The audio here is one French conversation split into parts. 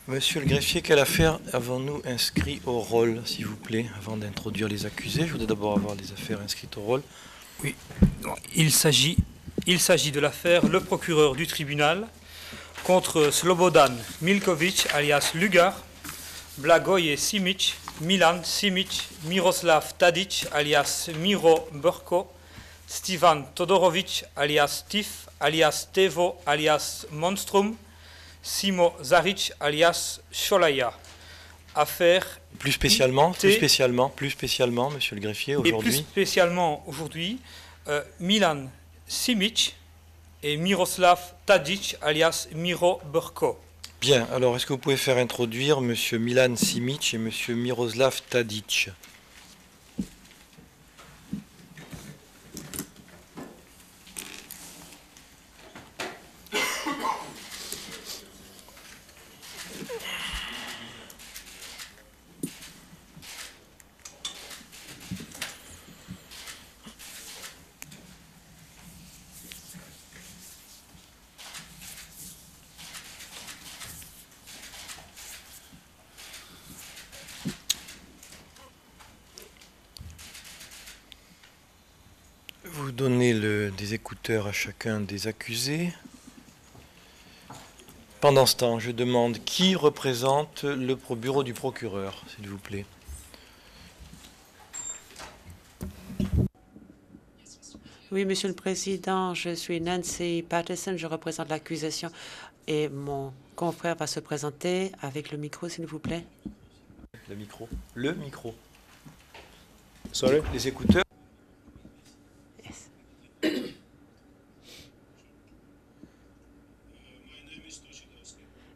Monsieur le greffier, quelle affaire avons-nous inscrit au rôle, s'il vous plaît, avant d'introduire les accusés? Je voudrais d'abord avoir les affaires inscrites au rôle. Oui, il s'agit de l'affaire Le procureur du tribunal contre Slobodan Milkovic alias Lugar, Blagoje Simic, Milan Simic, Miroslav Tadic alias Miro Burko, Stivan Todorovic alias Tif alias Tevo alias Monstrum, Simo Zaric alias Sholaya. Affaire plus spécialement, monsieur le greffier, aujourd'hui. Et plus spécialement aujourd'hui, Milan Simic et Miroslav Tadic alias Miro Burko. Bien, alors est-ce que vous pouvez faire introduire monsieur Milan Simic et monsieur Miroslav Tadic? Vous donnez des écouteurs à chacun des accusés. Pendant ce temps, je demande qui représente le bureau du procureur, s'il vous plaît. Oui, Monsieur le Président, je suis Nancy Patterson, je représente l'accusation et mon confrère va se présenter avec le micro, s'il vous plaît. Le micro. Le micro. Sorry? Les écouteurs.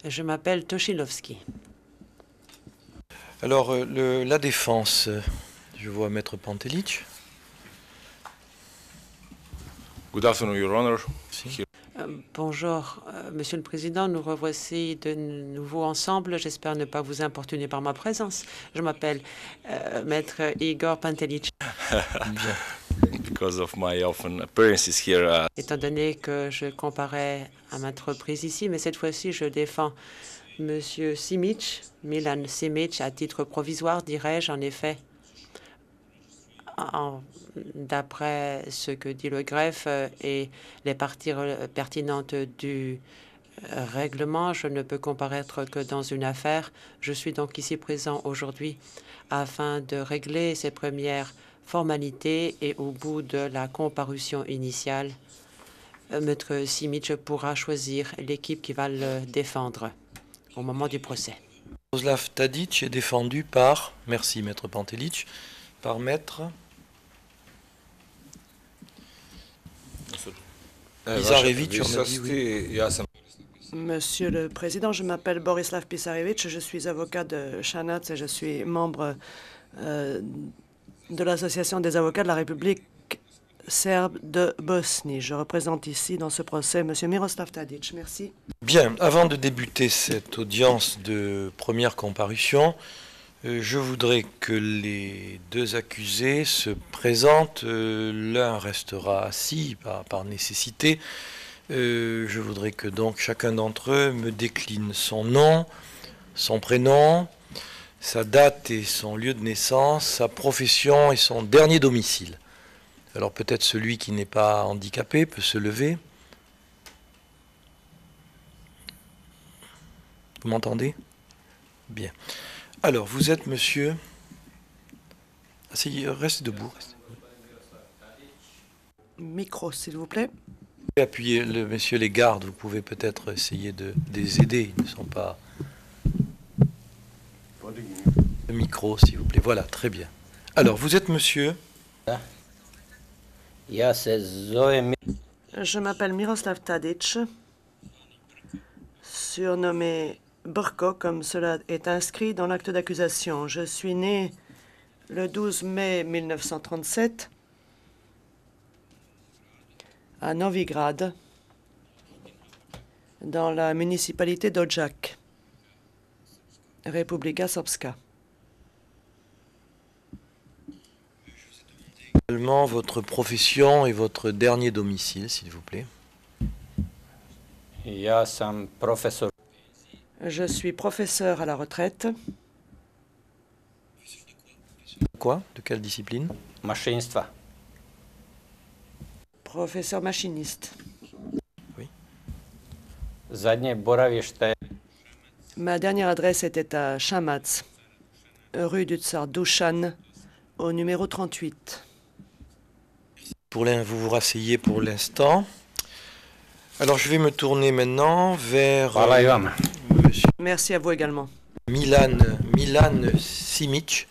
Je m'appelle Toshilovski. Alors, la défense, je vois Maître Pantelic. Good afternoon, Your Honor. Bonjour, Monsieur le Président, nous revoici de nouveau ensemble. J'espère ne pas vous importuner par ma présence. Je m'appelle Maître Igor Pantelic. Because of my often appearances here. Étant donné que je comparais à maintes reprises ici, mais cette fois-ci, je défends Monsieur Simic, Milan Simic, à titre provisoire, dirais-je, en effet. D'après ce que dit le greffe et les parties pertinentes du règlement, je ne peux comparaître que dans une affaire. Je suis donc ici présent aujourd'hui afin de régler ces premières formalités et au bout de la comparution initiale, Maître Simic pourra choisir l'équipe qui va le défendre au moment du procès. Miroslav Tadic est défendu par, merci Maître Pantelic, par Maître Pisarevich. Monsieur le Président, je m'appelle Borislav Pisarevich, je suis avocat de Shanac et je suis membre de l'Association des avocats de la République serbe de Bosnie. Je représente ici dans ce procès Monsieur Miroslav Tadic. Merci. Bien, avant de débuter cette audience de première comparution, je voudrais que les deux accusés se présentent. L'un restera assis par nécessité. Je voudrais que donc chacun d'entre eux me décline son nom, son prénom, sa date et son lieu de naissance, sa profession et son dernier domicile. Alors peut-être celui qui n'est pas handicapé peut se lever. Vous m'entendez? Bien. Alors, vous êtes monsieur... Restez debout. Micro, s'il vous plaît. Appuyez, messieurs les gardes, vous pouvez peut-être essayer de les aider. Ils ne sont pas... Le micro, s'il vous plaît. Voilà, très bien. Alors, vous êtes monsieur... Je m'appelle Miroslav Tadic, surnommé Burko, comme cela est inscrit dans l'acte d'accusation. Je suis né le 12 mai 1937 à Novigrad, dans la municipalité d'Odjak, Republika Srpska. Votre profession et votre dernier domicile, s'il vous plaît. Я сам профессор. Je suis professeur à la retraite. Quoi? De quelle discipline? Машинство. Professeur machiniste. Заднее боравище. Ma dernière adresse était à Chamatz, rue du Tsar Dushan, au numéro 38. Vous vous rasseyez pour l'instant. Alors je vais me tourner maintenant vers Hvala i vama. monsieur Merci à vous également. Milan Simic,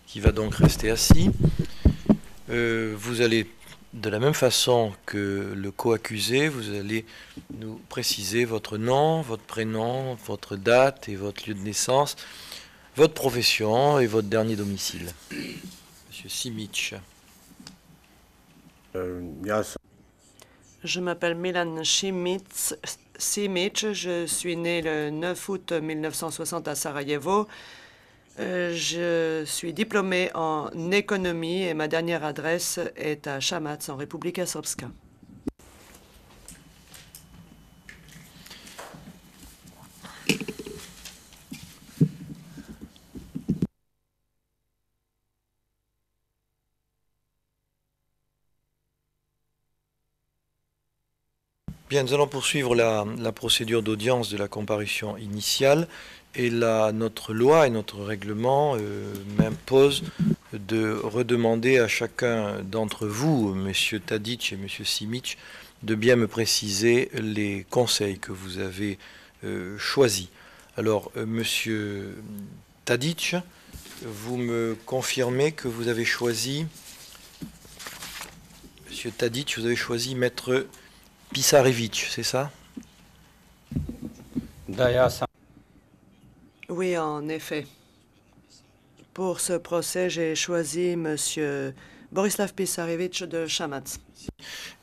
qui va donc rester assis. Vous allez, de la même façon que le co-accusé, vous allez nous préciser votre nom, votre prénom, votre date et votre lieu de naissance, votre profession et votre dernier domicile. Monsieur Simic. Je m'appelle Milan Simic. Je suis né le 9 août 1960 à Sarajevo. Je suis diplômé en économie et ma dernière adresse est à Chamatz, en République Srpska. Bien, nous allons poursuivre la procédure d'audience de la comparution initiale. Et là, notre loi et notre règlement m'imposent de redemander à chacun d'entre vous, M. Tadic et M. Simic, de bien me préciser les conseils que vous avez choisis. Alors, M. Tadic, vous me confirmez que vous avez choisi, M. Tadic, vous avez choisi Maître Pisarevic, c'est ça? Да, я сам. Oui, en effet. Pour ce procès, j'ai choisi M. Borislav Pisarevich de Chamatz.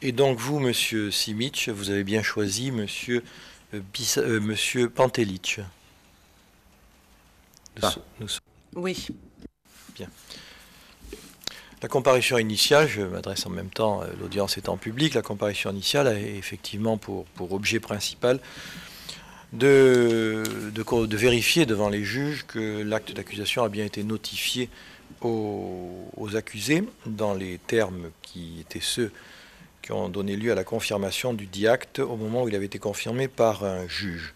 Et donc vous, Monsieur Simic, vous avez bien choisi Monsieur Pantelic. Oui. Bien. La comparution initiale, je m'adresse en même temps, l'audience étant publique, la comparution initiale a effectivement pour objet principal de vérifier devant les juges que l'acte d'accusation a bien été notifié aux accusés dans les termes qui étaient ceux qui ont donné lieu à la confirmation du dit acte au moment où il avait été confirmé par un juge.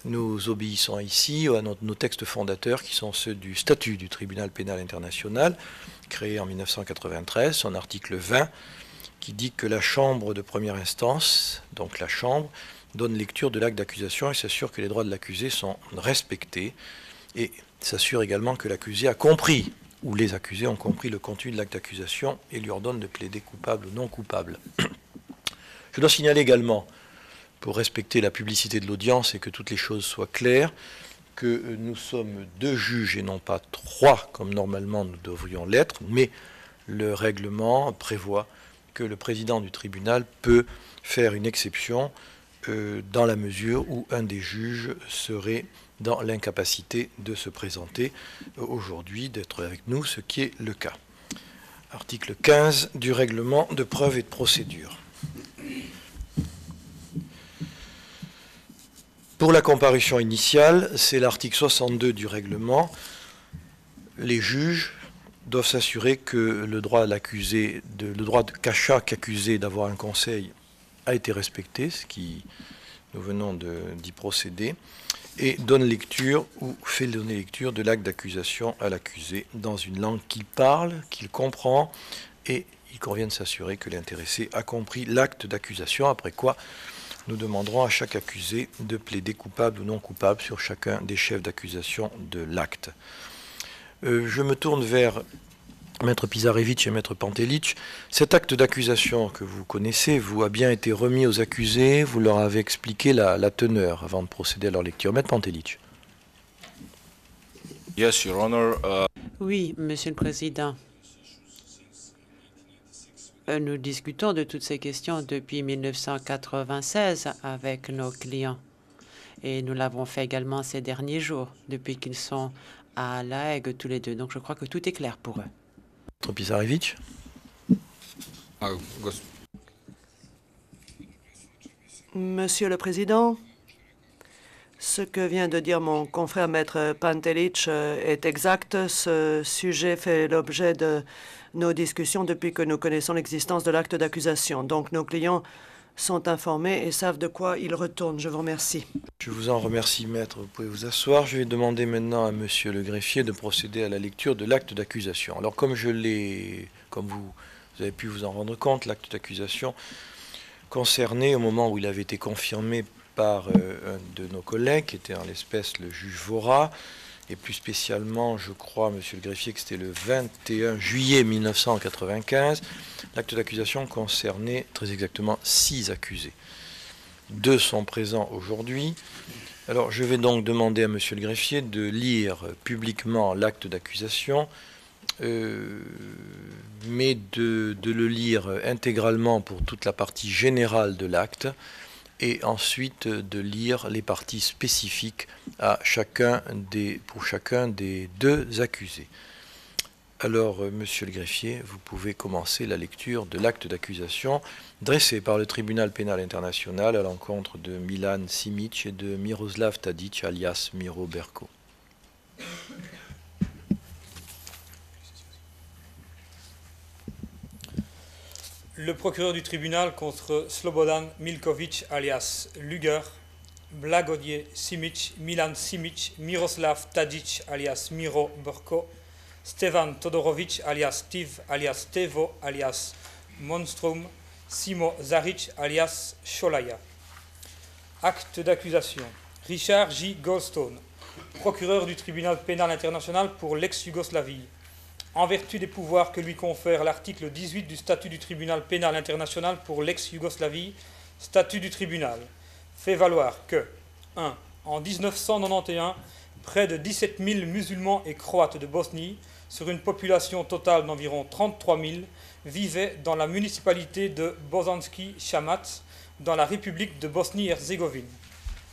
Nous obéissons ici à nos textes fondateurs qui sont ceux du statut du tribunal pénal international créé en 1993, son article 20 qui dit que la chambre de première instance, donc la chambre, donne lecture de l'acte d'accusation et s'assure que les droits de l'accusé sont respectés et s'assure également que l'accusé a compris ou les accusés ont compris le contenu de l'acte d'accusation et lui ordonne de plaider coupable ou non coupable. Je dois signaler également, pour respecter la publicité de l'audience et que toutes les choses soient claires, que nous sommes 2 juges et non pas 3 comme normalement nous devrions l'être, mais le règlement prévoit que le président du tribunal peut faire une exception dans la mesure où un des juges serait dans l'incapacité de se présenter aujourd'hui, d'être avec nous, ce qui est le cas. Article 15 du règlement de preuve et de procédure. Pour la comparution initiale, c'est l'article 62 du règlement. Les juges doivent s'assurer que le droit de chaque accusé d'avoir un conseil a été respecté, ce qui nous venons d'y procéder, et donne lecture ou fait donner lecture de l'acte d'accusation à l'accusé dans une langue qu'il parle, qu'il comprend, et il convient de s'assurer que l'intéressé a compris l'acte d'accusation, après quoi nous demanderons à chaque accusé de plaider coupable ou non coupable sur chacun des chefs d'accusation de l'acte. Je me tourne vers Maître Pisarevich et Maître Pantelic. Cet acte d'accusation que vous connaissez a bien été remis aux accusés, vous leur avez expliqué la teneur avant de procéder à leur lecture. Maître Pantelic. Yes, Your Honor. Oui, Monsieur le Président. Nous discutons de toutes ces questions depuis 1996 avec nos clients. Et nous l'avons fait également ces derniers jours, depuis qu'ils sont à La Hague tous les deux. Donc je crois que tout est clair pour eux. Maître Pisarevich. Monsieur le Président, ce que vient de dire mon confrère Maître Pantelic est exact. Ce sujet fait l'objet de nos discussions depuis que nous connaissons l'existence de l'acte d'accusation. Donc nos clients sont informés et savent de quoi ils retournent. Je vous remercie. Je vous en remercie, maître. Vous pouvez vous asseoir. Je vais demander maintenant à monsieur le greffier de procéder à la lecture de l'acte d'accusation. Alors, comme vous avez pu vous en rendre compte, l'acte d'accusation concerné au moment où il avait été confirmé par un de nos collègues, qui était en l'espèce le juge Vora, et plus spécialement, je crois, monsieur le greffier, que c'était le 21 juillet 1995. L'acte d'accusation concernait très exactement 6 accusés. 2 sont présents aujourd'hui. Alors, je vais donc demander à monsieur le greffier de lire publiquement l'acte d'accusation, mais de le lire intégralement pour toute la partie générale de l'acte, et ensuite de lire les parties spécifiques pour chacun des 2 accusés. Alors, monsieur le greffier, vous pouvez commencer la lecture de l'acte d'accusation dressé par le tribunal pénal international à l'encontre de Milan Simic et de Miroslav Tadic, alias Miro Berko. Le procureur du tribunal contre Slobodan Milkovic alias Luger, Blagoje Simic, Milan Simic, Miroslav Tadic alias Miro Berko, Stevan Todorovic alias Steve alias Tevo alias Monstrum, Simo Zaric alias Sholaya. Acte d'accusation. Richard J. Goldstone, procureur du tribunal pénal international pour l'ex-Yougoslavie, en vertu des pouvoirs que lui confère l'article 18 du statut du tribunal pénal international pour l'ex-Yougoslavie, statut du tribunal, fait valoir que 1. En 1991, près de 17 000 musulmans et croates de Bosnie, sur une population totale d'environ 33 000, vivaient dans la municipalité de Bosanski Šamac, dans la République de Bosnie-Herzégovine.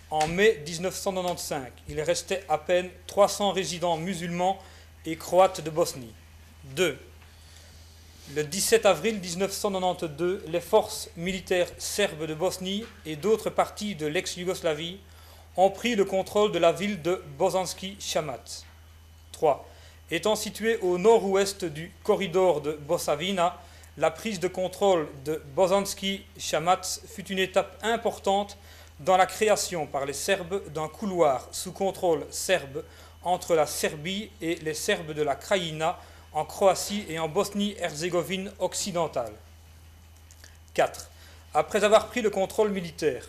En mai 1995, il restait à peine 300 résidents musulmans et croates de Bosnie. 2. Le 17 avril 1992, les forces militaires serbes de Bosnie et d'autres parties de l'ex-Yougoslavie ont pris le contrôle de la ville de Bosanski Šamac. 3. Étant située au nord-ouest du corridor de Bosavina, la prise de contrôle de Bosanski Šamac fut une étape importante dans la création par les Serbes d'un couloir sous contrôle serbe entre la Serbie et les Serbes de la Krajina en Croatie et en Bosnie-Herzégovine occidentale. 4. Après avoir pris le contrôle militaire,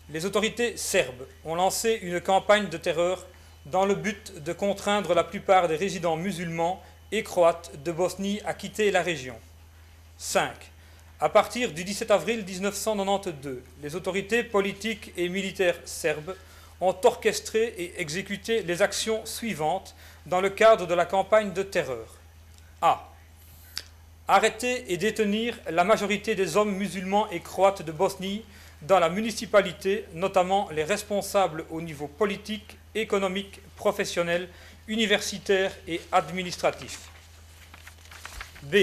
les autorités serbes ont lancé une campagne de terreur dans le but de contraindre la plupart des résidents musulmans et croates de Bosnie à quitter la région. 5. À partir du 17 avril 1992, les autorités politiques et militaires serbes ont orchestré et exécuté les actions suivantes dans le cadre de la campagne de terreur. A. Arrêter et détenir la majorité des hommes musulmans et croates de Bosnie dans la municipalité, notamment les responsables au niveau politique, économique, professionnel, universitaire et administratif. B.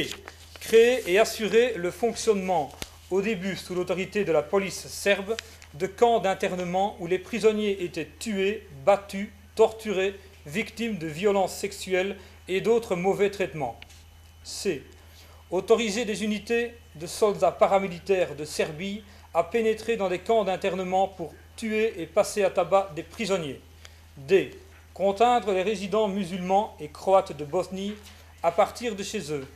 Créer et assurer le fonctionnement, au début sous l'autorité de la police serbe, de camps d'internement où les prisonniers étaient tués, battus, torturés, victimes de violences sexuelles et d'autres mauvais traitements. C. Autoriser des unités de soldats paramilitaires de Serbie à pénétrer dans des camps d'internement pour tuer et passer à tabac des prisonniers. D. Contraindre les résidents musulmans et croates de Bosnie à partir de chez eux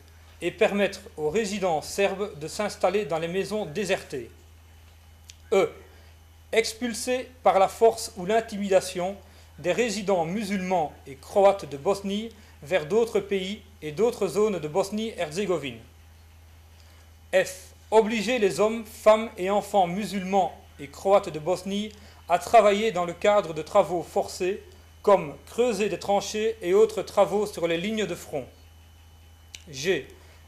et permettre aux résidents serbes de s'installer dans les maisons désertées. E. Expulser par la force ou l'intimidation des résidents musulmans et croates de Bosnie vers d'autres pays et d'autres zones de Bosnie-Herzégovine. F. Obliger les hommes, femmes et enfants musulmans et croates de Bosnie à travailler dans le cadre de travaux forcés, comme creuser des tranchées et autres travaux sur les lignes de front. G.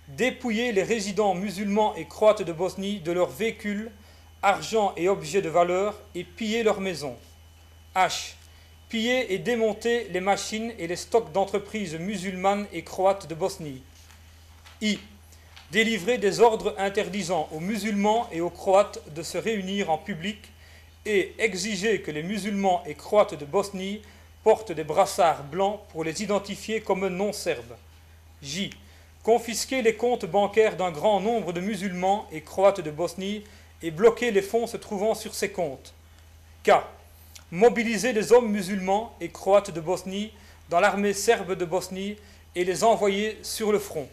Dépouiller les résidents musulmans et croates de Bosnie de leurs véhicules, argent et objets de valeur et piller leurs maisons. H. Piller et démonter les machines et les stocks d'entreprises musulmanes et croates de Bosnie. I. Délivrer des ordres interdisant aux musulmans et aux croates de se réunir en public et exiger que les musulmans et croates de Bosnie portent des brassards blancs pour les identifier comme non-serbes. J. Confisquer les comptes bancaires d'un grand nombre de musulmans et croates de Bosnie et bloquer les fonds se trouvant sur ces comptes. K. Mobiliser les hommes musulmans et croates de Bosnie dans l'armée serbe de Bosnie et les envoyer sur le front.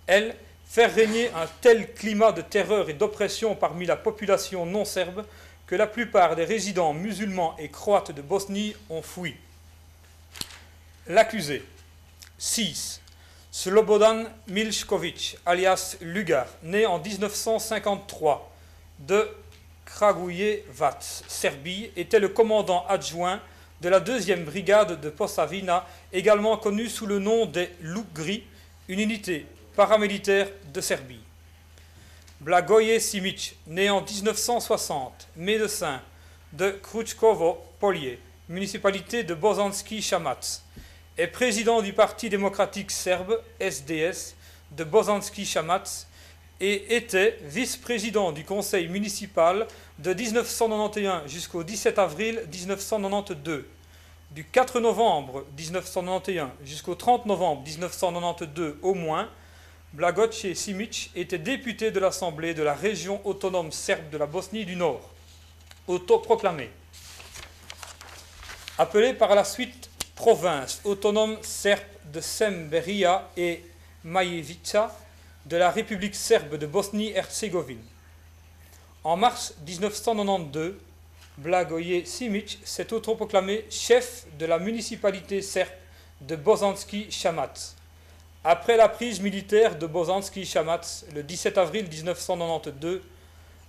L. Faire régner un tel climat de terreur et d'oppression parmi la population non serbe que la plupart des résidents musulmans et croates de Bosnie ont fui. L'accusé. 6. Slobodan Miljković, alias Lugar, né en 1953, de Kragujevac, Serbie, était le commandant adjoint de la 2e brigade de Posavina, également connue sous le nom des Loups Gris, une unité paramilitaire de Serbie. Blagoje Simić, né en 1960, médecin, de Kručkovo Polje, municipalité de Bosanski Šamac, est président du Parti démocratique serbe, SDS, de Bosanski Šamac et était vice-président du conseil municipal de 1991 jusqu'au 17 avril 1992. Du 4 novembre 1991 jusqu'au 30 novembre 1992 au moins, Blagoje Simić était député de l'Assemblée de la région autonome serbe de la Bosnie du Nord, autoproclamé. Appelé par la suite province autonome serbe de Semberia et Majevica de la République serbe de Bosnie-Herzégovine. En mars 1992, Blagoje Simić s'est autoproclamé chef de la municipalité serbe de Bosanski Šamac. Après la prise militaire de Bosanski Šamac le 17 avril 1992,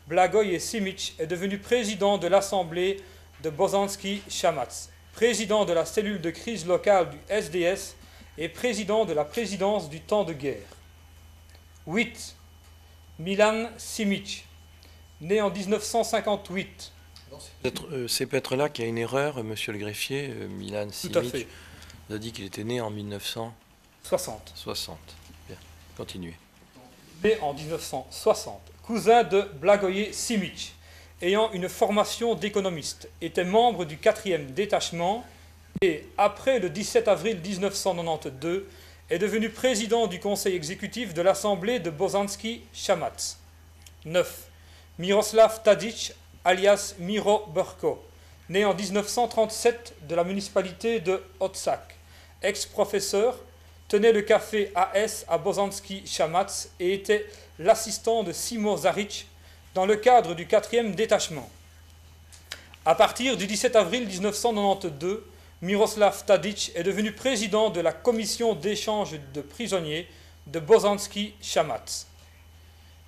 Blagoje Simić est devenu président de l'Assemblée de Bosanski Šamac, président de la cellule de crise locale du SDS et président de la présidence du temps de guerre. 8. Milan Simić, né en 1958. C'est peut-être là qu'il y a une erreur, monsieur le greffier. Milan Simić a dit qu'il était né en 1960. Bien, continuez. Né en 1960, cousin de Blagoje Simić, ayant une formation d'économiste, était membre du 4e détachement et, après le 17 avril 1992, est devenu président du conseil exécutif de l'Assemblée de Bosanski Šamac. 9. Miroslav Tadić, alias Miro Brko, né en 1937 de la municipalité de Odžak, ex-professeur, tenait le café AS à Bosanski Šamac et était l'assistant de Simo Zarić dans le cadre du 4e détachement. À partir du 17 avril 1992, Miroslav Tadić est devenu président de la commission d'échange de prisonniers de Bosanski Šamac.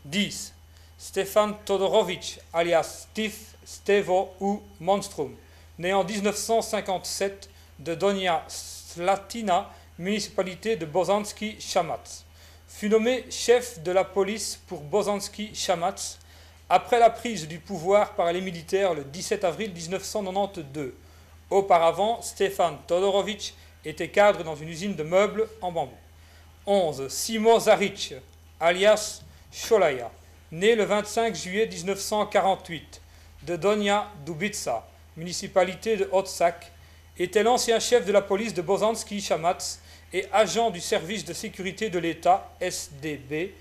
10. Stefan Todorović, alias Steve, Stevo ou Monstrum, né en 1957 de Donja Slatina, municipalité de Bosanski Šamac, fut nommé chef de la police pour Bosanski Šamac après la prise du pouvoir par les militaires le 17 avril 1992. Auparavant, Stefan Todorović était cadre dans une usine de meubles en bambou. 11. Simo Zarić, alias Šolaja, né le 25 juillet 1948 de Donja Dubica, municipalité de Odžak, était l'ancien chef de la police de Bosanski Šamac et agent du service de sécurité de l'État, SDB,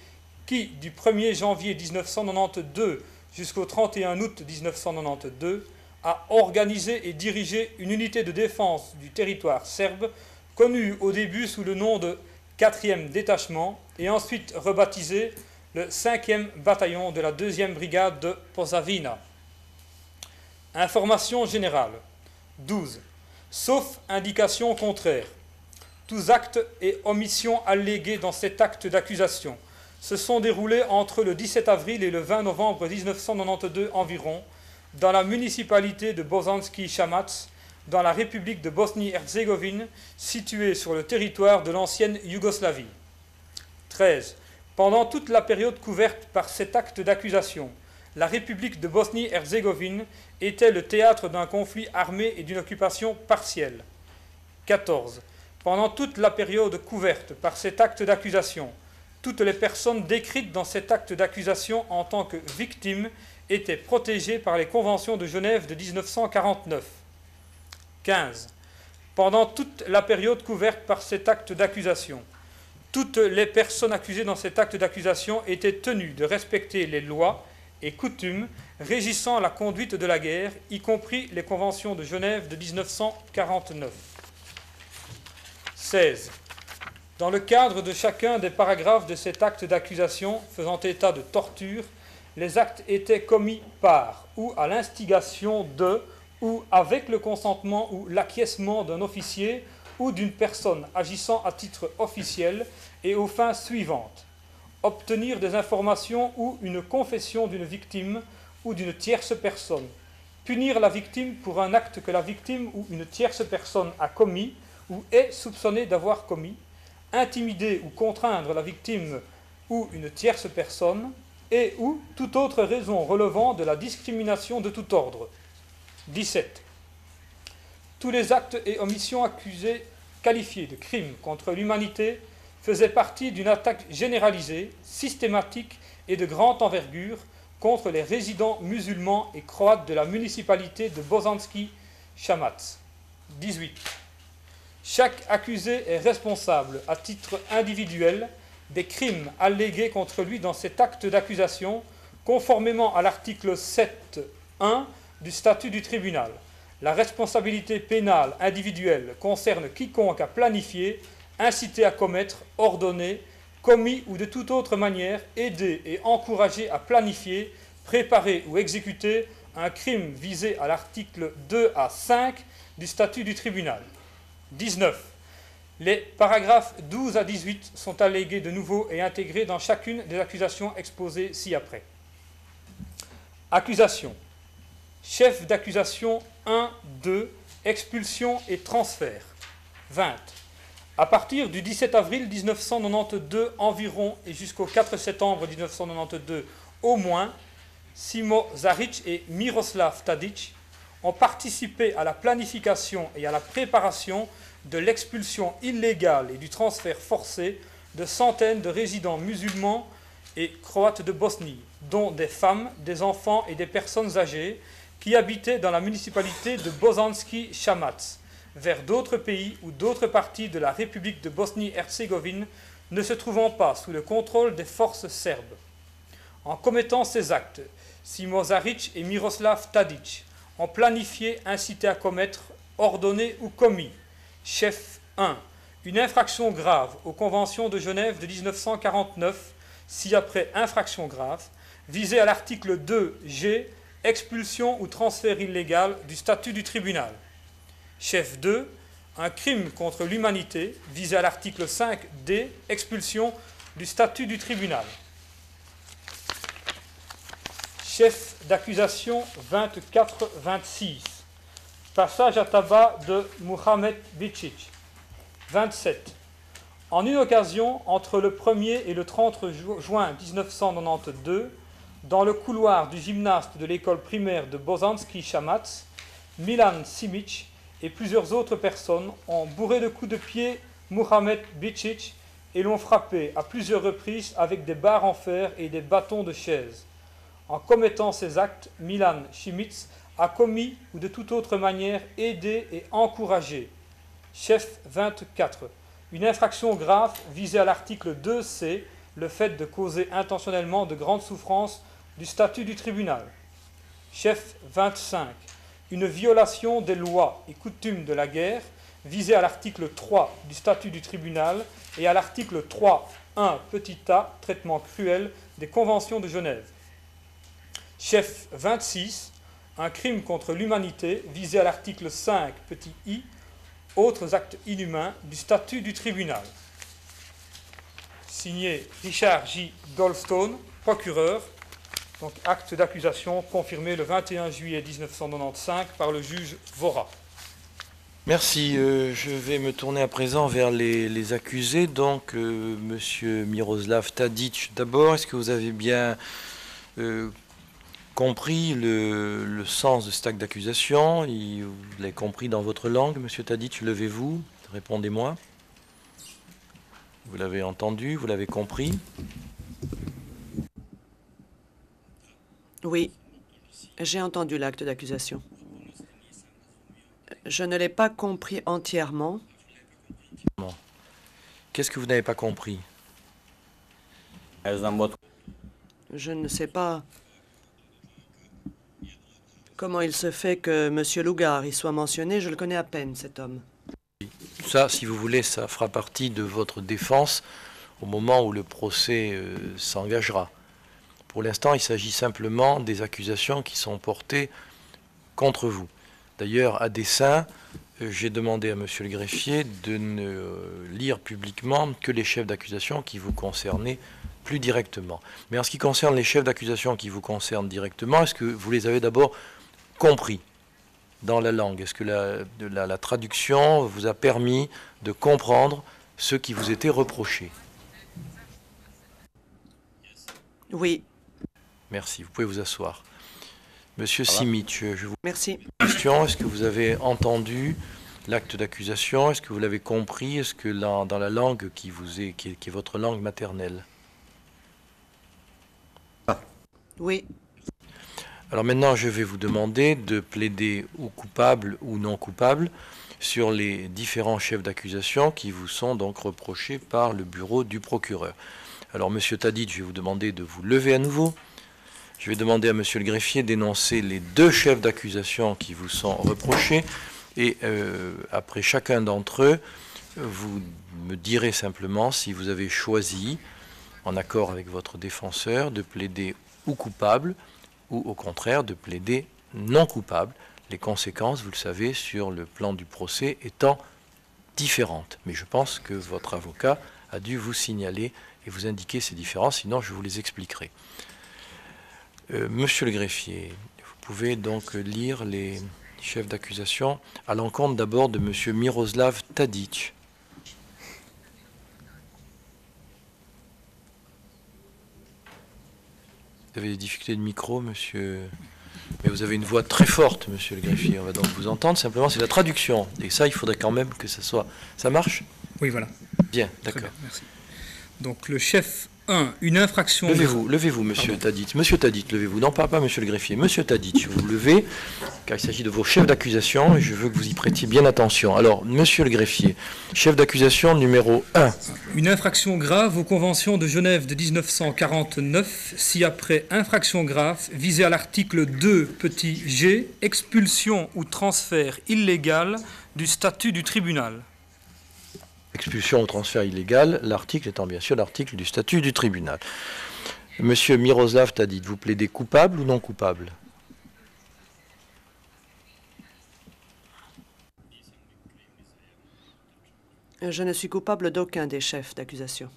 qui, du 1er janvier 1992 jusqu'au 31 août 1992, a organisé et dirigé une unité de défense du territoire serbe, connue au début sous le nom de 4e détachement et ensuite rebaptisé le 5e bataillon de la 2e brigade de Posavina. Information générale. 12. Sauf indication contraire. Tous actes et omissions allégués dans cet acte d'accusation se sont déroulés entre le 17 avril et le 20 novembre 1992 environ, dans la municipalité de Bosanski Šamac, dans la République de Bosnie-Herzégovine, située sur le territoire de l'ancienne Yougoslavie. 13. Pendant toute la période couverte par cet acte d'accusation, la République de Bosnie-Herzégovine était le théâtre d'un conflit armé et d'une occupation partielle. 14. Pendant toute la période couverte par cet acte d'accusation, toutes les personnes décrites dans cet acte d'accusation en tant que victimes étaient protégés par les conventions de Genève de 1949. 15. Pendant toute la période couverte par cet acte d'accusation, toutes les personnes accusées dans cet acte d'accusation étaient tenues de respecter les lois et coutumes régissant la conduite de la guerre, y compris les conventions de Genève de 1949. 16. Dans le cadre de chacun des paragraphes de cet acte d'accusation faisant état de torture, les actes étaient commis par ou à l'instigation de ou avec le consentement ou l'acquiescement d'un officier ou d'une personne agissant à titre officiel et aux fins suivantes: obtenir des informations ou une confession d'une victime ou d'une tierce personne, punir la victime pour un acte que la victime ou une tierce personne a commis ou est soupçonnée d'avoir commis, intimider ou contraindre la victime ou une tierce personne, et ou toute autre raison relevant de la discrimination de tout ordre. 17. Tous les actes et omissions accusés qualifiés de crimes contre l'humanité faisaient partie d'une attaque généralisée, systématique et de grande envergure contre les résidents musulmans et croates de la municipalité de Bosanski Šamac. 18. Chaque accusé est responsable, à titre individuel, des crimes allégués contre lui dans cet acte d'accusation, conformément à l'article 7.1 du statut du tribunal. La responsabilité pénale individuelle concerne quiconque a planifié, incité à commettre, ordonné, commis ou de toute autre manière aidé et encouragé à planifier, préparer ou exécuter un crime visé à l'article 2 à 5 du statut du tribunal. 19. Les paragraphes 12 à 18 sont allégués de nouveau et intégrés dans chacune des accusations exposées ci-après. Accusation. Chef d'accusation 1, 2, expulsion et transfert. 20. À partir du 17 avril 1992 environ et jusqu'au 4 septembre 1992 au moins, Simo Zarić et Miroslav Tadić ont participé à la planification et à la préparation de l'expulsion illégale et du transfert forcé de centaines de résidents musulmans et croates de Bosnie, dont des femmes, des enfants et des personnes âgées qui habitaient dans la municipalité de Bosanski Šamac, vers d'autres pays ou d'autres parties de la République de Bosnie-Herzégovine ne se trouvant pas sous le contrôle des forces serbes. En commettant ces actes, Simo Zarić et Miroslav Tadić ont planifié, incité à commettre, ordonné ou commis. Chef 1. Une infraction grave aux conventions de Genève de 1949, ci-après infraction grave, visée à l'article 2G, expulsion ou transfert illégal du statut du tribunal. Chef 2. Un crime contre l'humanité, visé à l'article 5D, expulsion du statut du tribunal. Chef d'accusation 24-26. Passage à tabac de Muhamed Bicic. 27. En une occasion, entre le 1er et le 30 juin 1992, dans le couloir du gymnaste de l'école primaire de Bosanski Šamac, Milan Simic et plusieurs autres personnes ont bourré de coups de pied Muhamed Bicic et l'ont frappé à plusieurs reprises avec des barres en fer et des bâtons de chaise. En commettant ces actes, Milan Simic a commis ou de toute autre manière aidé et encouragé. Chef 24. Une infraction grave visée à l'article 2C, le fait de causer intentionnellement de grandes souffrances du statut du tribunal. Chef 25. Une violation des lois et coutumes de la guerre visée à l'article 3 du statut du tribunal et à l'article 3.1 petit a, traitement cruel des conventions de Genève. Chef 26. Un crime contre l'humanité visé à l'article 5 petit i, autres actes inhumains du statut du tribunal. Signé Richard J. Goldstone, procureur. Donc acte d'accusation confirmé le 21 juillet 1995 par le juge Vora. Merci. Je vais me tourner à présent vers les accusés. Donc, monsieur Miroslav Tadić, d'abord, est-ce que vous avez bien compris le sens de cet acte d'accusation? Vous l'avez compris dans votre langue, monsieur Tadić? Levez-vous, répondez-moi. Vous l'avez entendu, vous l'avez compris? Oui. J'ai entendu l'acte d'accusation. Je ne l'ai pas compris entièrement. Qu'est-ce que vous n'avez pas compris? Je ne sais pas comment il se fait que M. Lugar y soit mentionné. Je le connais à peine, cet homme. Ça, si vous voulez, ça fera partie de votre défense au moment où le procès s'engagera. Pour l'instant, il s'agit simplement des accusations qui sont portées contre vous. D'ailleurs, à dessein, j'ai demandé à monsieur le greffier de ne lire publiquement que les chefs d'accusation qui vous concernaient plus directement. Mais en ce qui concerne les chefs d'accusation qui vous concernent directement, est-ce que vous les avez d'abord compris dans la langue? Est-ce que la traduction vous a permis de comprendre ce qui vous était reproché? Oui. Merci. Vous pouvez vous asseoir. Monsieur Simic, je vous Merci. pose une question. Est-ce que vous avez entendu l'acte d'accusation? Est-ce que vous l'avez compris? Est-ce que dans la langue qui est votre langue maternelle? Oui. Alors maintenant, je vais vous demander de plaider ou coupable ou non coupable sur les différents chefs d'accusation qui vous sont donc reprochés par le bureau du procureur. Alors, monsieur Tadic, je vais vous demander de vous lever à nouveau. Je vais demander à monsieur le greffier d'énoncer les deux chefs d'accusation qui vous sont reprochés. Et après chacun d'entre eux, vous me direz simplement si vous avez choisi, en accord avec votre défenseur, de plaider ou coupable, ou au contraire de plaider non coupable. Les conséquences, vous le savez, sur le plan du procès étant différentes. Mais je pense que votre avocat a dû vous signaler et vous indiquer ces différences, sinon je vous les expliquerai. Monsieur le greffier, vous pouvez donc lire les chefs d'accusation à l'encontre d'abord de monsieur Miroslav Tadic. Vous avez des difficultés de micro, monsieur? Mais vous avez une voix très forte, monsieur le greffier. On va donc vous entendre. Simplement, c'est la traduction. Et ça, il faudrait quand même que ça soit... Ça marche? Oui, voilà. Bien, Très d'accord. bien, merci. Donc le chef 1, une infraction... Levez-vous, monsieur Tadic. Monsieur Tadic, levez-vous. Non, pas monsieur le greffier. Monsieur Tadic, vous vous levez, car il s'agit de vos chefs d'accusation, et je veux que vous y prêtiez bien attention. Alors, monsieur le greffier, chef d'accusation numéro 1. Une infraction grave aux conventions de Genève de 1949, si après infraction grave visée à l'article 2 petit g, expulsion ou transfert illégal du statut du tribunal. Expulsion ou transfert illégal, l'article étant bien sûr l'article du statut du tribunal. Monsieur Miroslav Tadic, vous plaidez coupable ou non coupable? Je ne suis coupable d'aucun des chefs d'accusation.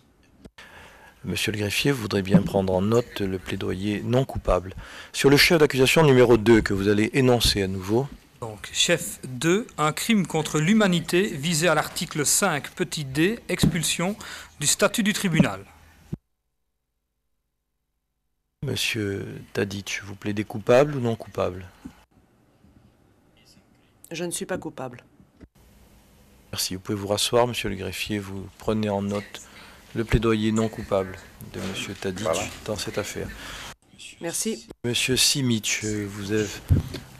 Monsieur le greffier, vous voudrez bien prendre en note le plaidoyer non coupable. Sur le chef d'accusation numéro 2 que vous allez énoncer à nouveau. Donc, chef 2, un crime contre l'humanité visé à l'article 5 petit d, expulsion du statut du tribunal. Monsieur Tadic, vous plaidez coupable ou non coupable? Je ne suis pas coupable. Merci. Vous pouvez vous rasseoir, monsieur le greffier. Vous prenez en note le plaidoyer non coupable de monsieur Tadic dans cette affaire. Merci. Monsieur Simic,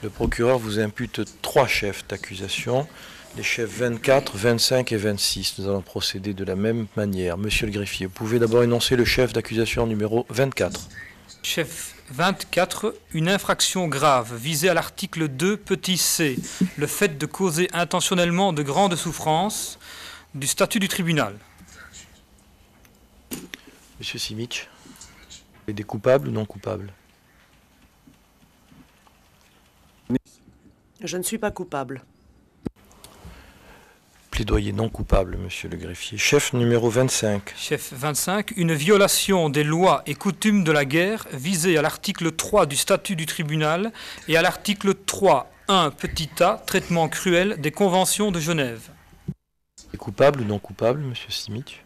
le procureur vous impute 3 chefs d'accusation, les chefs 24, 25 et 26. Nous allons procéder de la même manière. Monsieur le greffier, vous pouvez d'abord énoncer le chef d'accusation numéro 24. Chef 24, une infraction grave visée à l'article 2 petit c, le fait de causer intentionnellement de grandes souffrances du statut du tribunal. Monsieur Simic, vous plaidez coupable ou non coupable? Je ne suis pas coupable. Plaidoyer non coupable, monsieur le greffier. Chef numéro 25. Chef 25, une violation des lois et coutumes de la guerre visée à l'article 3 du statut du tribunal et à l'article 3.1 petit a, traitement cruel des conventions de Genève. Coupable ou non coupable, monsieur Simic?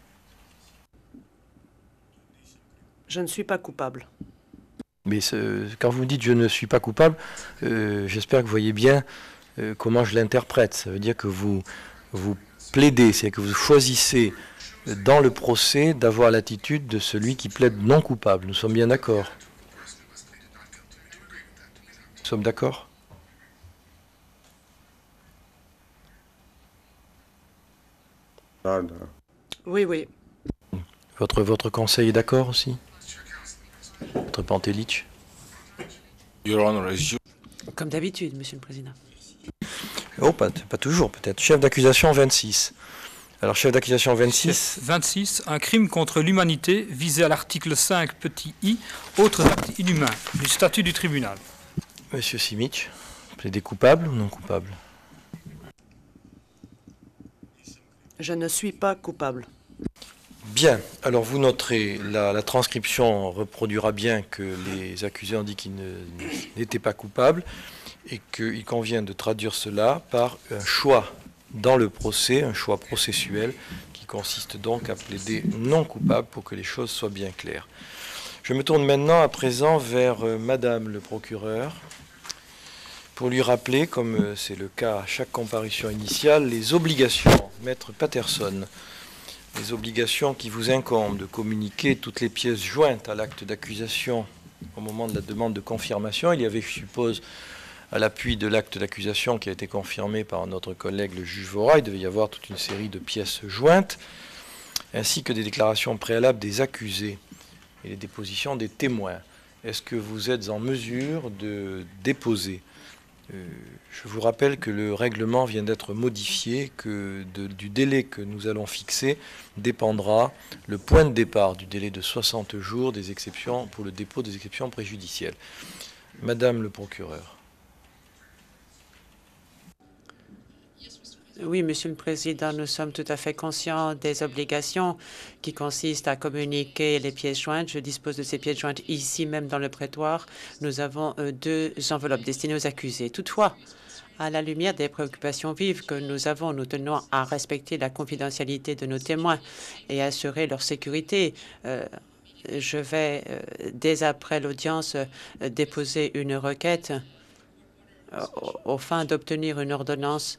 Je ne suis pas coupable. Mais quand vous dites « je ne suis pas coupable », j'espère que vous voyez bien comment je l'interprète. Ça veut dire que vous plaidez, c'est-à-dire que vous choisissez dans le procès d'avoir l'attitude de celui qui plaide non coupable. Nous sommes bien d'accord? sommes d'accord? Oui, oui. Votre conseil est d'accord aussi? Votre Pantelic? Your Honor, as you Comme d'habitude, Monsieur le Président. Oh, pas toujours peut-être. Chef d'accusation 26. Alors, chef d'accusation 26. Chef 26, un crime contre l'humanité visé à l'article 5 petit i, autres actes inhumains du statut du tribunal. Monsieur Simic, plaidez coupable ou non coupable? Je ne suis pas coupable. Bien, alors vous noterez, la transcription reproduira bien que les accusés ont dit qu'ils n'étaient pas coupables et qu'il convient de traduire cela par un choix dans le procès, un choix processuel qui consiste donc à plaider non coupable pour que les choses soient bien claires. Je me tourne maintenant à présent vers Madame le procureur pour lui rappeler, comme c'est le cas à chaque comparution initiale, les obligations, Maître Patterson, les obligations qui vous incombent de communiquer toutes les pièces jointes à l'acte d'accusation au moment de la demande de confirmation. Il y avait, je suppose, à l'appui de l'acte d'accusation qui a été confirmé par notre collègue le juge Vora, il devait y avoir toute une série de pièces jointes, ainsi que des déclarations préalables des accusés et les dépositions des témoins. Est-ce que vous êtes en mesure de déposer? Je vous rappelle que le règlement vient d'être modifié, que du délai que nous allons fixer dépendra le point de départ du délai de 60 jours des exceptions pour le dépôt des exceptions préjudicielles. Madame le procureur. Oui, Monsieur le Président, nous sommes tout à fait conscients des obligations qui consistent à communiquer les pièces jointes. Je dispose de ces pièces jointes ici même dans le prétoire. Nous avons 2 enveloppes destinées aux accusés. Toutefois, à la lumière des préoccupations vives que nous avons, nous tenons à respecter la confidentialité de nos témoins et assurer leur sécurité. Je vais, dès après l'audience, déposer une requête aux fins d'obtenir une ordonnance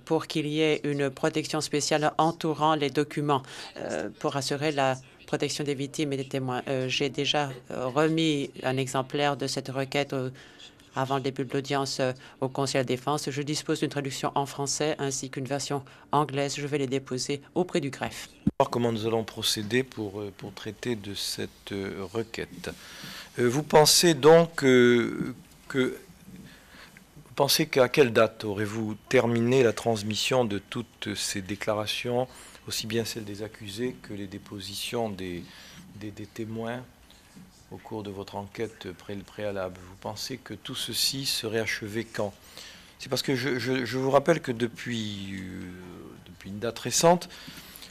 pour qu'il y ait une protection spéciale entourant les documents pour assurer la protection des victimes et des témoins. J'ai déjà remis un exemplaire de cette requête avant le début de l'audience au Conseil de la Défense. Je dispose d'une traduction en français ainsi qu'une version anglaise. Je vais les déposer auprès du greffe. Alors, comment nous allons procéder pour traiter de cette requête? Vous pensez donc Vous pensez qu'à quelle date aurez-vous terminé la transmission de toutes ces déclarations, aussi bien celles des accusés que les dépositions des témoins au cours de votre enquête préalable? Vous pensez que tout ceci serait achevé quand? C'est parce que je vous rappelle que depuis une date récente,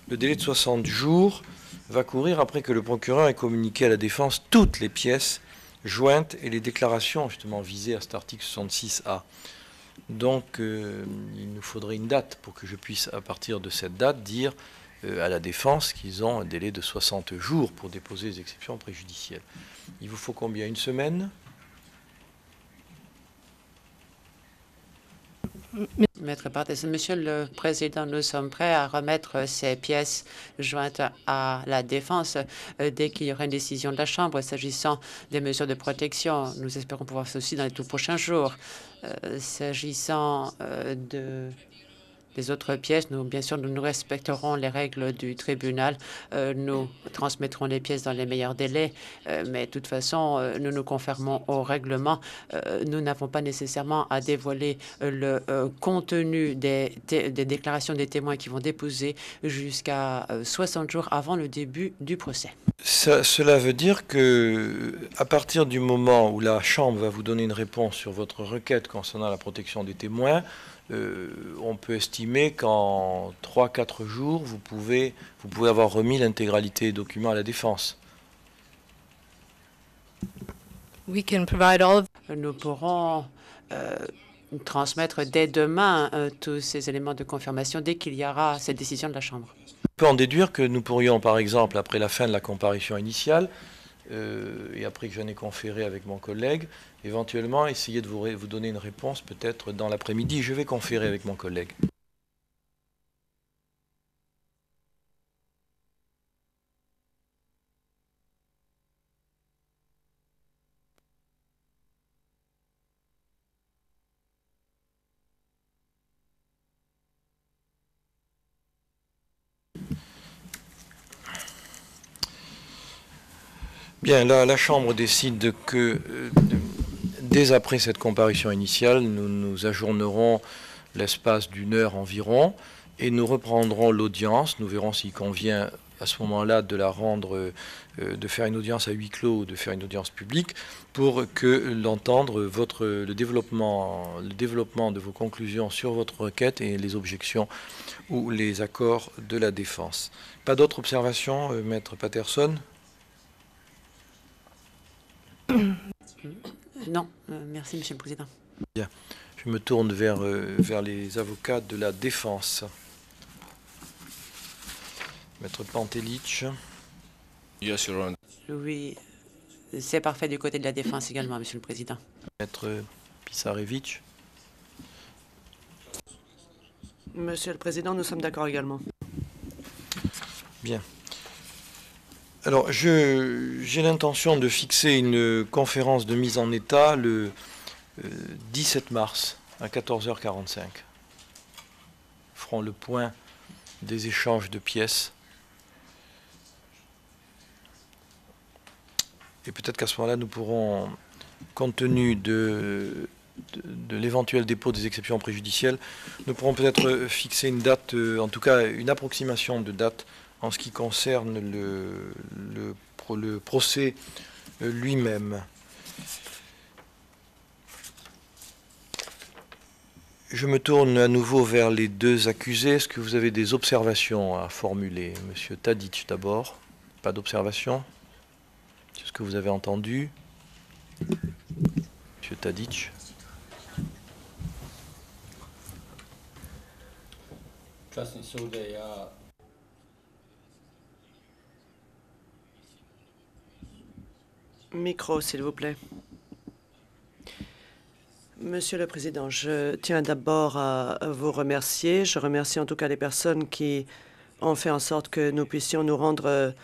le délai de 60 jours va courir après que le procureur ait communiqué à la défense toutes les pièces jointes et les déclarations justement visées à cet article 66A. Donc il nous faudrait une date pour que je puisse, à partir de cette date, dire à la défense qu'ils ont un délai de 60 jours pour déposer les exceptions préjudicielles. Il vous faut combien? Une semaine? Maître Patterson, Monsieur le Président, nous sommes prêts à remettre ces pièces jointes à la défense dès qu'il y aura une décision de la Chambre s'agissant des mesures de protection. Nous espérons pouvoir faire ceci dans les tout prochains jours. S'agissant des autres pièces, bien sûr, nous respecterons les règles du tribunal. Nous transmettrons les pièces dans les meilleurs délais, mais de toute façon, nous nous conformons au règlement. Nous n'avons pas nécessairement à dévoiler le contenu des déclarations des témoins qui vont déposer jusqu'à 60 jours avant le début du procès. Cela veut dire que, à partir du moment où la Chambre va vous donner une réponse sur votre requête concernant la protection des témoins, on peut estimer qu'en 3-4 jours, vous pouvez avoir remis l'intégralité des documents à la défense. Nous pourrons transmettre dès demain tous ces éléments de confirmation dès qu'il y aura cette décision de la Chambre. On peut en déduire que nous pourrions, par exemple, après la fin de la comparution initiale, et après que j'en ai conféré avec mon collègue, éventuellement essayer de vous donner une réponse peut-être dans l'après-midi. Je vais conférer avec mon collègue. Bien, là, la Chambre décide que dès après cette comparution initiale, nous ajournerons l'espace d'une heure environ et nous reprendrons l'audience. Nous verrons s'il convient à ce moment-là de la rendre, de faire une audience à huis clos ou de faire une audience publique pour que l'entendre le développement de vos conclusions sur votre requête et les objections ou les accords de la défense. Pas d'autres observations, Maître Patterson? Non, merci, Monsieur le Président. Bien. Je me tourne vers les avocats de la défense. Maître Pantelic. Yes, Your Honor. Oui, c'est parfait du côté de la défense également, Monsieur le Président. Maître Pisarevich. Monsieur le Président, nous sommes d'accord également. Bien. Alors, j'ai l'intention de fixer une conférence de mise en état le 17 mars à 14h45. Ferons le point des échanges de pièces. Et peut-être qu'à ce moment-là, nous pourrons, compte tenu de l'éventuel dépôt des exceptions préjudicielles, nous pourrons peut-être fixer une date, en tout cas une approximation de date en ce qui concerne le procès lui-même. Je me tourne à nouveau vers les deux accusés. Est-ce que vous avez des observations à formuler? Monsieur Tadic d'abord. Pas d'observation? C'est ce que vous avez entendu. Monsieur Tadic. Micro, s'il vous plaît. Monsieur le Président, je tiens d'abord à vous remercier. Je remercie en tout cas les personnes qui ont fait en sorte que nous puissions nous rendre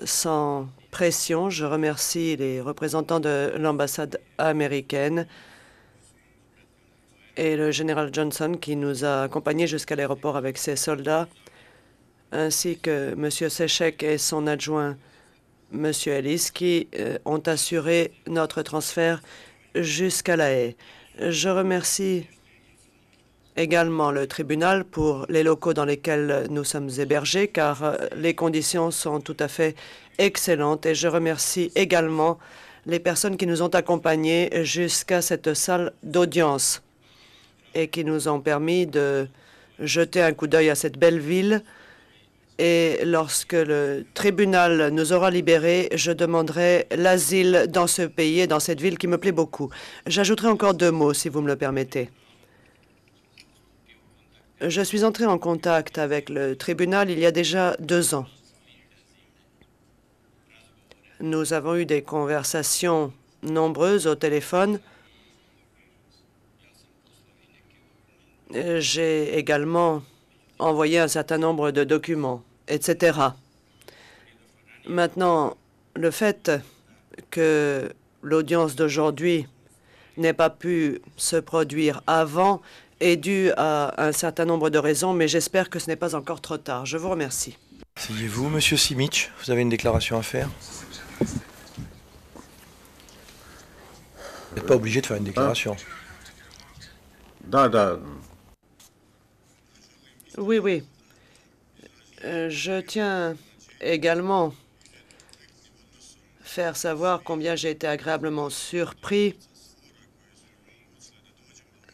sans pression. Je remercie les représentants de l'ambassade américaine et le général Johnson qui nous a accompagnés jusqu'à l'aéroport avec ses soldats, ainsi que M. Sechek et son adjoint, M. Ellis, qui ont assuré notre transfert jusqu'à La Haye. Je remercie également le tribunal pour les locaux dans lesquels nous sommes hébergés, car les conditions sont tout à fait excellentes. Et je remercie également les personnes qui nous ont accompagnés jusqu'à cette salle d'audience et qui nous ont permis de jeter un coup d'œil à cette belle ville. Et lorsque le tribunal nous aura libérés, je demanderai l'asile dans ce pays et dans cette ville qui me plaît beaucoup. J'ajouterai encore 2 mots, si vous me le permettez. Je suis entré en contact avec le tribunal il y a déjà 2 ans. Nous avons eu des conversations nombreuses au téléphone. J'ai également envoyé un certain nombre de documents, etc. Maintenant, le fait que l'audience d'aujourd'hui n'ait pas pu se produire avant est dû à un certain nombre de raisons, mais j'espère que ce n'est pas encore trop tard. Je vous remercie. Asseyez-vous, Monsieur Simic, vous avez une déclaration à faire? Vous n'êtes pas obligé de faire une déclaration. Oui. Je tiens également faire savoir combien j'ai été agréablement surpris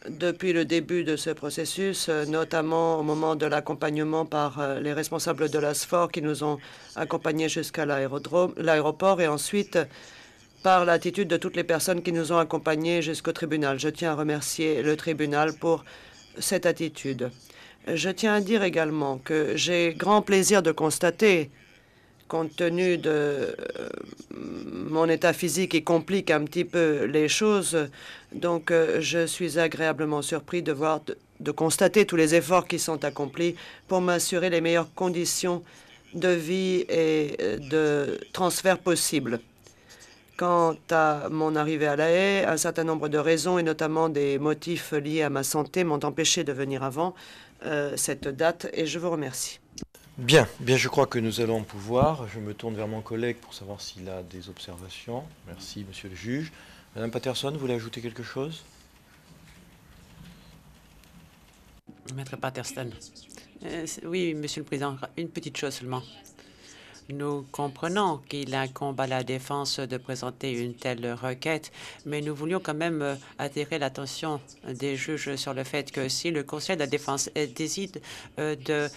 depuis le début de ce processus, notamment au moment de l'accompagnement par les responsables de l'ASFOR qui nous ont accompagnés jusqu'à l'aéroport et ensuite par l'attitude de toutes les personnes qui nous ont accompagnés jusqu'au tribunal. Je tiens à remercier le tribunal pour cette attitude. Je tiens à dire également que j'ai grand plaisir de constater, compte tenu de mon état physique qui complique un petit peu les choses, donc je suis agréablement surpris de constater tous les efforts qui sont accomplis pour m'assurer les meilleures conditions de vie et de transfert possibles. Quant à mon arrivée à La Haye, un certain nombre de raisons et notamment des motifs liés à ma santé m'ont empêché de venir avant cette date et je vous remercie. Bien, je crois que nous allons pouvoir. Je me tourne vers mon collègue pour savoir s'il a des observations. Merci, monsieur le juge. Madame Patterson, vous voulez ajouter quelque chose? Maître Patterson. Oui, Monsieur le Président, une petite chose seulement. Nous comprenons qu'il incombe à la défense de présenter une telle requête, mais nous voulions quand même attirer l'attention des juges sur le fait que si le Conseil de la défense décide de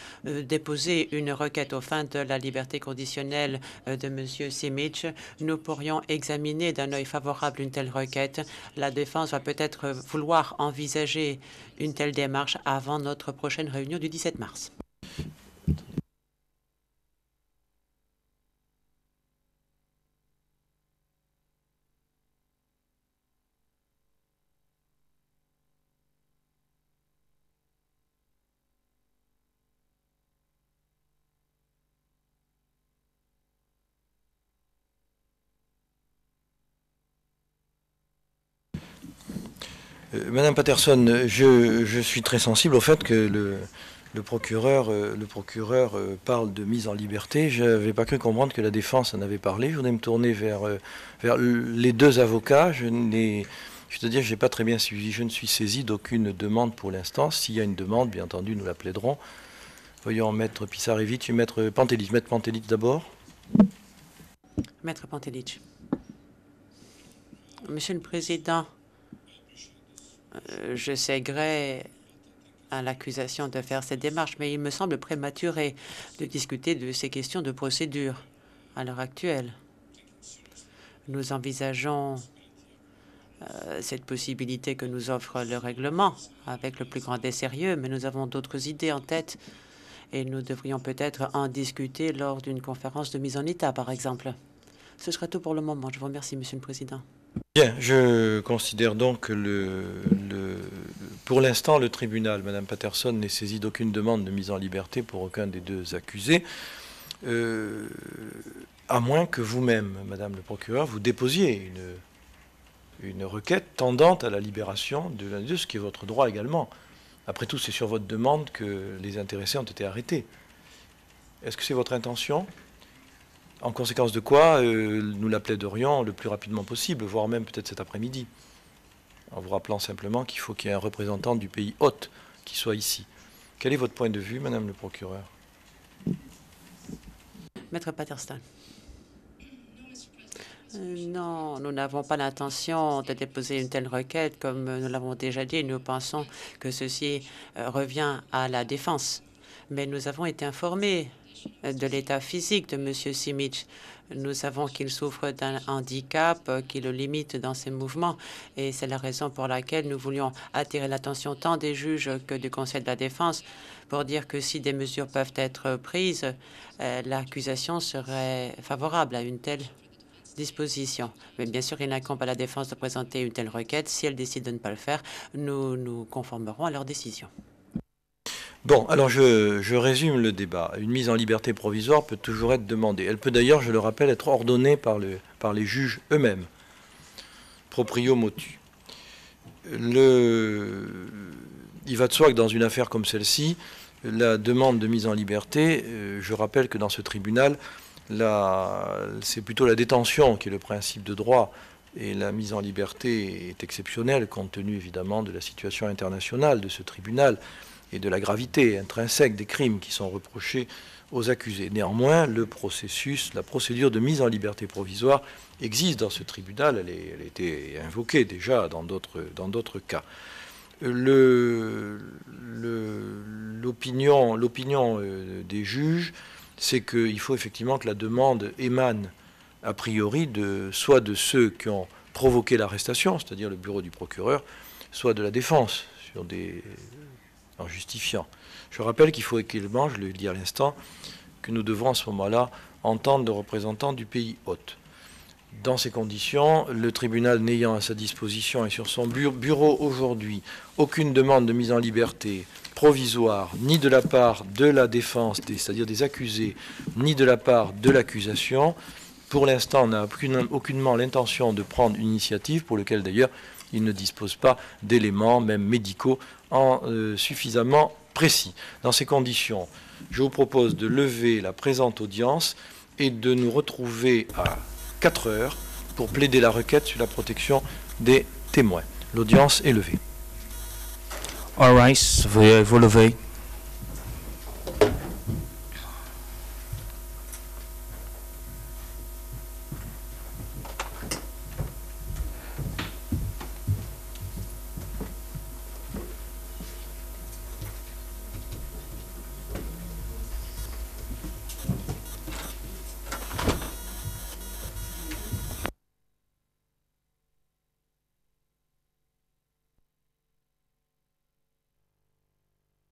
déposer une requête aux fins de la liberté conditionnelle de M. Simic, nous pourrions examiner d'un œil favorable une telle requête. La défense va peut-être vouloir envisager une telle démarche avant notre prochaine réunion du 17 mars. Madame Patterson, je suis très sensible au fait que le procureur parle de mise en liberté. Je n'avais pas cru comprendre que la défense en avait parlé. Je voudrais me tourner vers les deux avocats. Je dois dire que je n'ai pas très bien suivi. Je ne suis saisi d'aucune demande pour l'instant. S'il y a une demande, bien entendu, nous la plaiderons. Voyons Maître Pisarevich et Maître Pantelic. Maître Pantelic d'abord. Maître Pantelic. Monsieur le Président, je sais gré à l'accusation de faire cette démarche, mais il me semble prématuré de discuter de ces questions de procédure à l'heure actuelle. Nous envisageons cette possibilité que nous offre le règlement avec le plus grand des sérieux, mais nous avons d'autres idées en tête et nous devrions peut-être en discuter lors d'une conférence de mise en état, par exemple. Ce sera tout pour le moment. Je vous remercie, Monsieur le Président. Bien, je considère donc que pour l'instant, le tribunal, Madame Patterson, n'est saisi d'aucune demande de mise en liberté pour aucun des deux accusés, à moins que vous-même, Madame le procureur, vous déposiez une requête tendante à la libération de l'un des deux, ce qui est votre droit également. Après tout, c'est sur votre demande que les intéressés ont été arrêtés. Est-ce que c'est votre intention ? En conséquence de quoi, nous la plaiderions le plus rapidement possible, voire même peut-être cet après-midi, en vous rappelant simplement qu'il faut qu'il y ait un représentant du pays hôte qui soit ici. Quel est votre point de vue, Madame le procureur? Maître Patterson. Non, nous n'avons pas l'intention de déposer une telle requête. Comme nous l'avons déjà dit, nous pensons que ceci revient à la défense. Mais nous avons été informés de l'état physique de M. Simic. Nous savons qu'il souffre d'un handicap qui le limite dans ses mouvements et c'est la raison pour laquelle nous voulions attirer l'attention tant des juges que du Conseil de la défense pour dire que si des mesures peuvent être prises, l'accusation serait favorable à une telle disposition. Mais bien sûr, il n'incombe à la défense de présenter une telle requête. Si elle décide de ne pas le faire, nous nous conformerons à leur décision. Bon, alors je résume le débat. Une mise en liberté provisoire peut toujours être demandée. Elle peut d'ailleurs, je le rappelle, être ordonnée par les juges eux-mêmes. Proprio motu. Il va de soi que dans une affaire comme celle-ci, la demande de mise en liberté, je rappelle que dans ce tribunal, c'est plutôt la détention qui est le principe de droit et la mise en liberté est exceptionnelle compte tenu évidemment de la situation internationale de ce tribunal et de la gravité intrinsèque des crimes qui sont reprochés aux accusés. Néanmoins, la procédure de mise en liberté provisoire existe dans ce tribunal, elle a été invoquée déjà dans d'autres cas. L'opinion des juges, c'est qu'il faut effectivement que la demande émane a priori soit de ceux qui ont provoqué l'arrestation, c'est-à-dire le bureau du procureur, soit de la défense, en justifiant. Je rappelle qu'il faut également, je le dis à l'instant, que nous devons à ce moment-là entendre le représentant du pays hôte. Dans ces conditions, le tribunal n'ayant à sa disposition et sur son bureau aujourd'hui aucune demande de mise en liberté provisoire, ni de la part de la défense, c'est-à-dire des accusés, ni de la part de l'accusation, pour l'instant, on n'a aucunement l'intention de prendre une initiative pour laquelle d'ailleurs il ne dispose pas d'éléments, même médicaux, suffisamment précis. Dans ces conditions, je vous propose de lever la présente audience et de nous retrouver à 4 heures pour plaider la requête sur la protection des témoins. L'audience est levée. All right, veuillez vous lever.